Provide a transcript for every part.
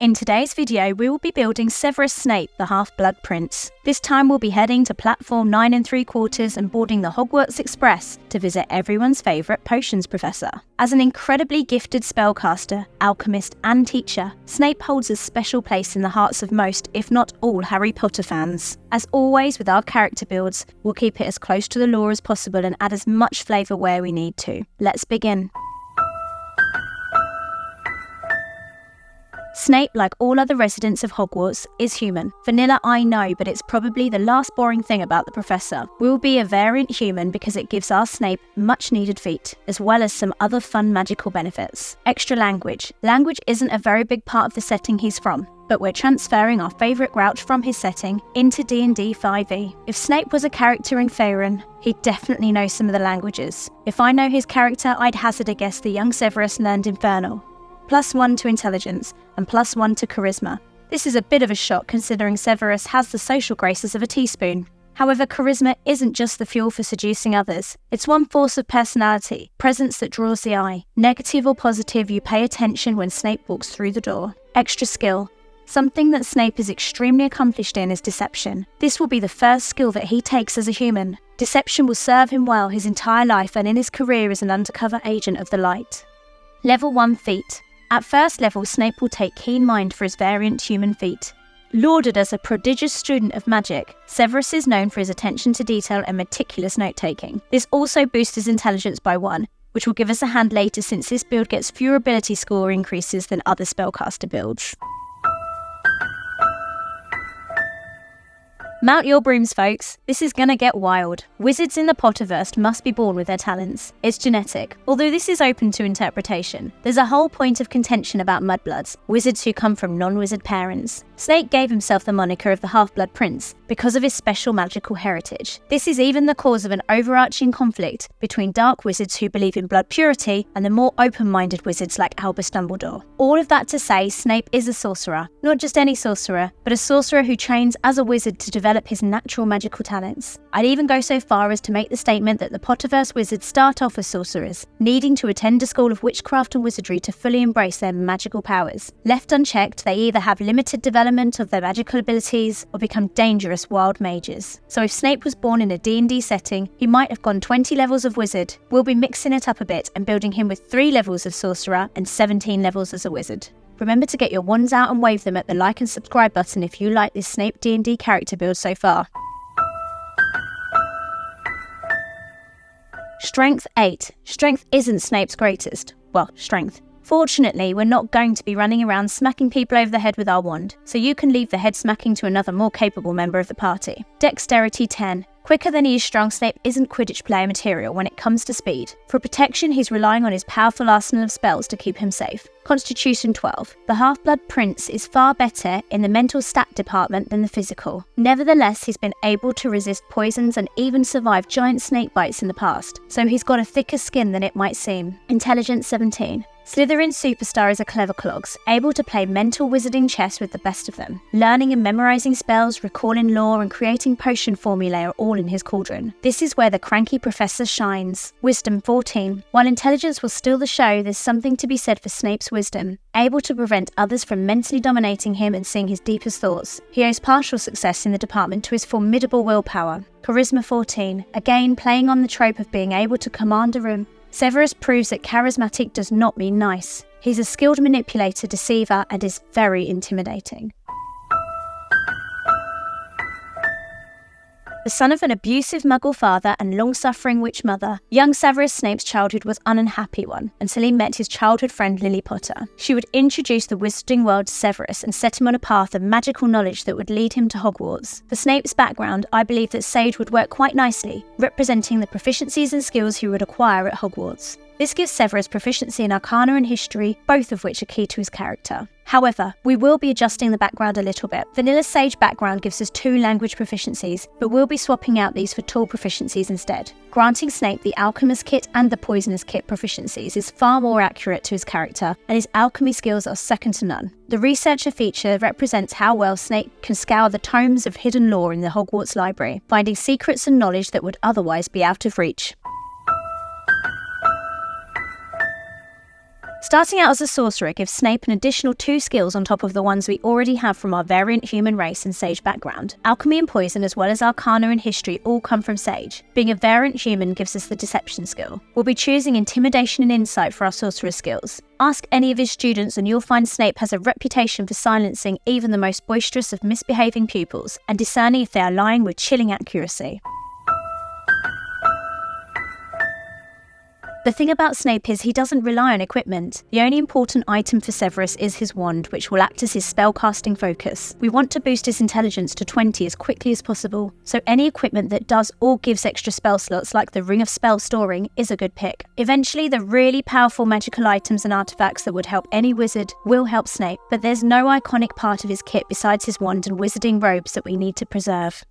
In today's video, we will be building Severus Snape, the Half-Blood Prince. This time we'll be heading to platform 9 3/4 and boarding the Hogwarts Express to visit everyone's favourite potions professor. As an incredibly gifted spellcaster, alchemist and teacher, Snape holds a special place in the hearts of most, if not all, Harry Potter fans. As always with our character builds, we'll keep it as close to the lore as possible and add as much flavour where we need to. Let's begin. Snape, like all other residents of Hogwarts, is human. Vanilla, I know, but it's probably the last boring thing about the professor. We will be a variant human because it gives our Snape much needed feat, as well as some other fun magical benefits. Extra language. Language isn't a very big part of the setting he's from, but we're transferring our favourite Grouch from his setting into D&D 5e. If Snape was a character in Faerun, he'd definitely know some of the languages. If I know his character, I'd hazard a guess the young Severus learned Infernal. +1 to intelligence, and +1 to charisma. This is a bit of a shock considering Severus has the social graces of a teaspoon. However, charisma isn't just the fuel for seducing others. It's one force of personality, presence that draws the eye. Negative or positive, you pay attention when Snape walks through the door. Extra skill. Something that Snape is extremely accomplished in is deception. This will be the first skill that he takes as a human. Deception will serve him well his entire life and in his career as an undercover agent of the light. Level 1 feat. At first level, Snape will take keen mind for his variant human feat. Lauded as a prodigious student of magic, Severus is known for his attention to detail and meticulous note-taking. This also boosts his intelligence by 1, which will give us a hand later since this build gets fewer ability score increases than other spellcaster builds. Mount your brooms, folks. This is gonna get wild. Wizards in the Potterverse must be born with their talents. It's genetic. Although this is open to interpretation, there's a whole point of contention about mudbloods, wizards who come from non-wizard parents. Snape gave himself the moniker of the Half-Blood Prince because of his special magical heritage. This is even the cause of an overarching conflict between dark wizards who believe in blood purity and the more open-minded wizards like Albus Dumbledore. All of that to say, Snape is a sorcerer. Not just any sorcerer, but a sorcerer who trains as a wizard to develop his natural magical talents. I'd even go so far as to make the statement that the Potterverse wizards start off as sorcerers, needing to attend a school of witchcraft and wizardry to fully embrace their magical powers. Left unchecked, they either have limited development of their magical abilities or become dangerous wild mages. So if Snape was born in a D&D setting, he might have gone 20 levels of wizard. We'll be mixing it up a bit and building him with 3 levels of sorcerer and 17 levels as a wizard. Remember to get your wands out and wave them at the like and subscribe button if you like this Snape D&D character build so far. Strength 8. Strength isn't Snape's greatest. Well, strength. Fortunately, we're not going to be running around smacking people over the head with our wand, so you can leave the head smacking to another more capable member of the party. Dexterity 10. Quicker than he is strong, Snape isn't Quidditch player material when it comes to speed. For protection, he's relying on his powerful arsenal of spells to keep him safe. Constitution 12. The Half-Blood Prince is far better in the mental stat department than the physical. Nevertheless, he's been able to resist poisons and even survive giant snake bites in the past, so he's got a thicker skin than it might seem. Intelligence 17. Slytherin superstar is a clever clogs, able to play mental wizarding chess with the best of them. Learning and memorising spells, recalling lore and creating potion formulae are all in his cauldron. This is where the cranky professor shines. Wisdom 14. While intelligence will steal the show, there's something to be said for Snape's wisdom. Able to prevent others from mentally dominating him and seeing his deepest thoughts. He owes partial success in the department to his formidable willpower. Charisma 14. Again, playing on the trope of being able to command a room, Severus proves that charismatic does not mean nice. He's a skilled manipulator, deceiver, and is very intimidating. The son of an abusive muggle father and long-suffering witch mother, young Severus Snape's childhood was an unhappy one until he met his childhood friend Lily Potter. She would introduce the wizarding world to Severus and set him on a path of magical knowledge that would lead him to Hogwarts. For Snape's background, I believe that Sage would work quite nicely, representing the proficiencies and skills he would acquire at Hogwarts. This gives Severus proficiency in Arcana and History, both of which are key to his character. However, we will be adjusting the background a little bit. Vanilla Sage background gives us 2 language proficiencies, but we'll be swapping out these for tool proficiencies instead. Granting Snape the Alchemist Kit and the Poisonous Kit proficiencies is far more accurate to his character, and his alchemy skills are second to none. The Researcher feature represents how well Snape can scour the tomes of hidden lore in the Hogwarts library, finding secrets and knowledge that would otherwise be out of reach. Starting out as a sorcerer gives Snape an additional 2 skills on top of the ones we already have from our variant human race and sage background. Alchemy and poison as well as arcana and history all come from sage. Being a variant human gives us the deception skill. We'll be choosing intimidation and insight for our sorcerer skills. Ask any of his students and you'll find Snape has a reputation for silencing even the most boisterous of misbehaving pupils and discerning if they are lying with chilling accuracy. The thing about Snape is he doesn't rely on equipment. The only important item for Severus is his wand, which will act as his spellcasting focus. We want to boost his intelligence to 20 as quickly as possible, so any equipment that does or gives extra spell slots like the Ring of Spell Storing is a good pick. Eventually, the really powerful magical items and artifacts that would help any wizard will help Snape, but there's no iconic part of his kit besides his wand and wizarding robes that we need to preserve.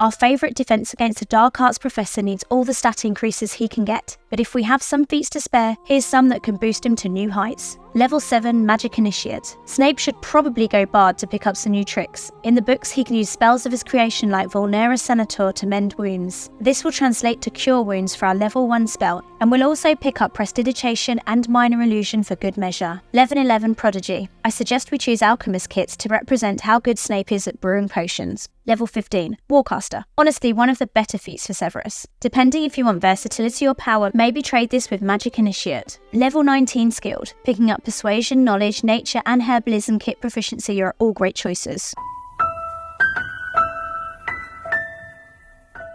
Our favourite defence against a dark arts professor needs all the stat increases he can get, but if we have some feats to spare, here's some that can boost him to new heights. Level 7 Magic Initiate. Snape should probably go Bard to pick up some new tricks. In the books, he can use spells of his creation like Vulnera Senator to mend wounds. This will translate to Cure Wounds for our level 1 spell, and we'll also pick up Prestidigitation and Minor Illusion for good measure. Level 11 Prodigy. I suggest we choose Alchemist kits to represent how good Snape is at brewing potions. Level 15 Warcaster. Honestly, one of the better feats for Severus. Depending if you want versatility or power, maybe trade this with Magic Initiate. Level 19 Skilled. Picking up Persuasion, Knowledge, Nature and Herbalism kit proficiency are all great choices.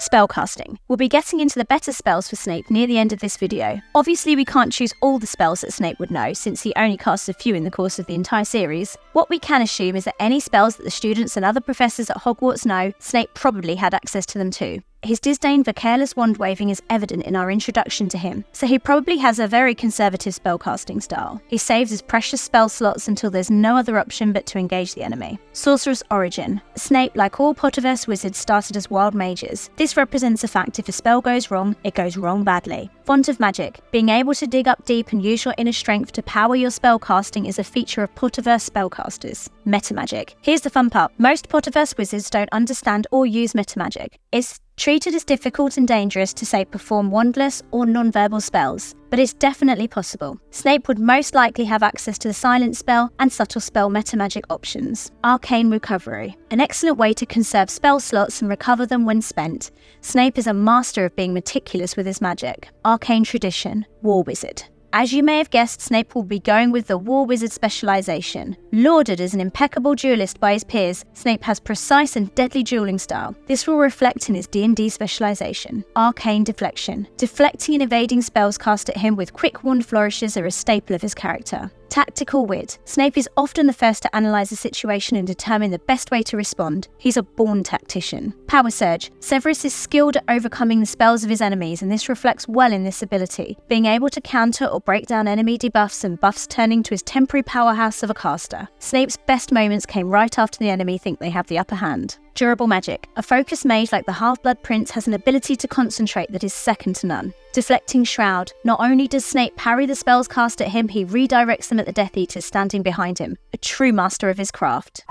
Spellcasting. We'll be getting into the better spells for Snape near the end of this video. Obviously we can't choose all the spells that Snape would know, since he only casts a few in the course of the entire series. What we can assume is that any spells that the students and other professors at Hogwarts know, Snape probably had access to them too. His disdain for careless wand waving is evident in our introduction to him, so he probably has a very conservative spellcasting style. He saves his precious spell slots until there's no other option but to engage the enemy. Sorcerer's Origin. Snape, like all Potterverse wizards, started as wild mages. This represents the fact if a spell goes wrong, it goes wrong badly. Font of Magic. Being able to dig up deep and use your inner strength to power your spellcasting is a feature of Potterverse spellcasters. Metamagic. Here's the fun part. Most Potterverse wizards don't understand or use metamagic. It's treated as difficult and dangerous to say perform wandless or non-verbal spells, but it's definitely possible. Snape would most likely have access to the silent spell and subtle spell metamagic options. Arcane Recovery. An excellent way to conserve spell slots and recover them when spent. Snape is a master of being meticulous with his magic. Arcane Tradition. War Wizard. As you may have guessed, Snape will be going with the War Wizard specialization. Lauded as an impeccable duelist by his peers, Snape has precise and deadly dueling style. This will reflect in his D&D specialization. Arcane Deflection. Deflecting and evading spells cast at him with quick wand flourishes are a staple of his character. Tactical Wit. Snape is often the first to analyse a situation and determine the best way to respond. He's a born tactician. Power Surge. Severus is skilled at overcoming the spells of his enemies, and this reflects well in this ability, being able to counter or break down enemy debuffs and buffs turning to his temporary powerhouse of a caster. Snape's best moments came right after the enemy think they have the upper hand. Durable Magic. A focused mage like the Half-Blood Prince has an ability to concentrate that is second to none. Deflecting Shroud. Not only does Snape parry the spells cast at him, he redirects them at the Death Eaters standing behind him. A true master of his craft.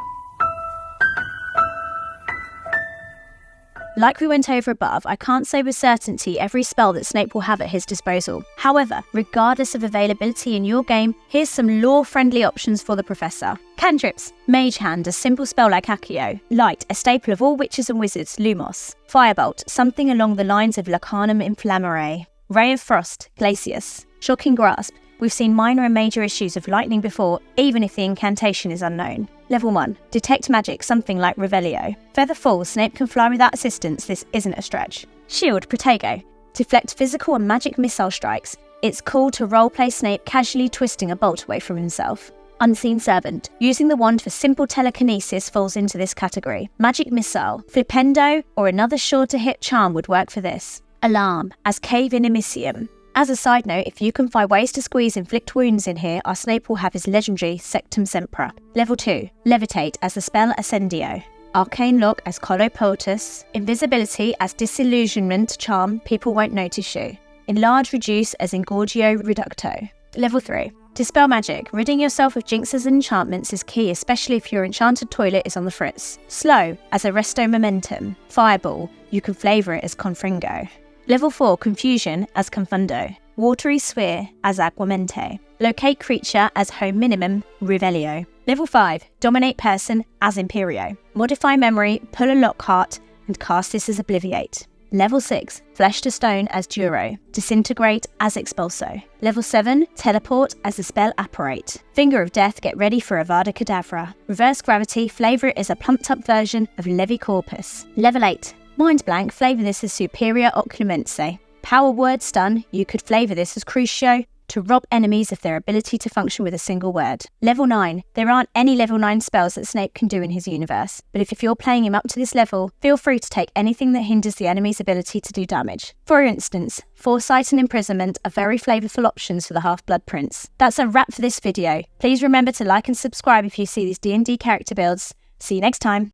Like we went over above, I can't say with certainty every spell that Snape will have at his disposal. However, regardless of availability in your game, here's some lore-friendly options for the Professor. Cantrips. Mage Hand, a simple spell like Accio. Light, a staple of all witches and wizards, Lumos. Firebolt, something along the lines of Lacanum Inflammare. Ray of Frost, Glacius. Shocking Grasp. We've seen minor and major issues of lightning before, even if the incantation is unknown. Level 1. Detect Magic, something like Revelio. Feather Fall, Snape can fly without assistance, this isn't a stretch. Shield, Protego. Deflect physical and magic missile strikes. It's cool to roleplay Snape casually twisting a bolt away from himself. Unseen Servant. Using the wand for simple telekinesis falls into this category. Magic Missile. Flipendo or another sure-to-hit charm would work for this. Alarm, as Cave Inimicium. As a side note, if you can find ways to squeeze inflict wounds in here, our Snape will have his legendary Sectum Sempra. Level 2. Levitate as the spell Ascendio. Arcane Lock as Collopotus. Invisibility as Disillusionment charm, people won't notice you. Enlarge Reduce as Engorgio Reducto. Level 3. Dispel Magic. Ridding yourself of jinxes and enchantments is key, especially if your enchanted toilet is on the fritz. Slow as Arresto Momentum. Fireball. You can flavour it as Confringo. Level 4, Confusion as Confundo. Watery Sphere as Aguamente. Locate Creature as Home Minimum, Revelio. Level 5, Dominate Person as Imperio. Modify Memory, pull a Lockhart, and cast this as Obliviate. Level 6, Flesh to Stone as Duro. Disintegrate as Expulso. Level 7, Teleport as the spell Apparate. Finger of Death, get ready for Avada Kedavra. Reverse Gravity, flavour it as a pumped up version of Levi Corpus. Level 8, Mind Blank, flavour this as Superior Occlumense. Power Word Stun, you could flavour this as Crucio, to rob enemies of their ability to function with a single word. Level 9. There aren't any level 9 spells that Snape can do in his universe, but if you're playing him up to this level, feel free to take anything that hinders the enemy's ability to do damage. For instance, Foresight and Imprisonment are very flavourful options for the Half-Blood Prince. That's a wrap for this video. Please remember to like and subscribe if you see these D&D character builds. See you next time.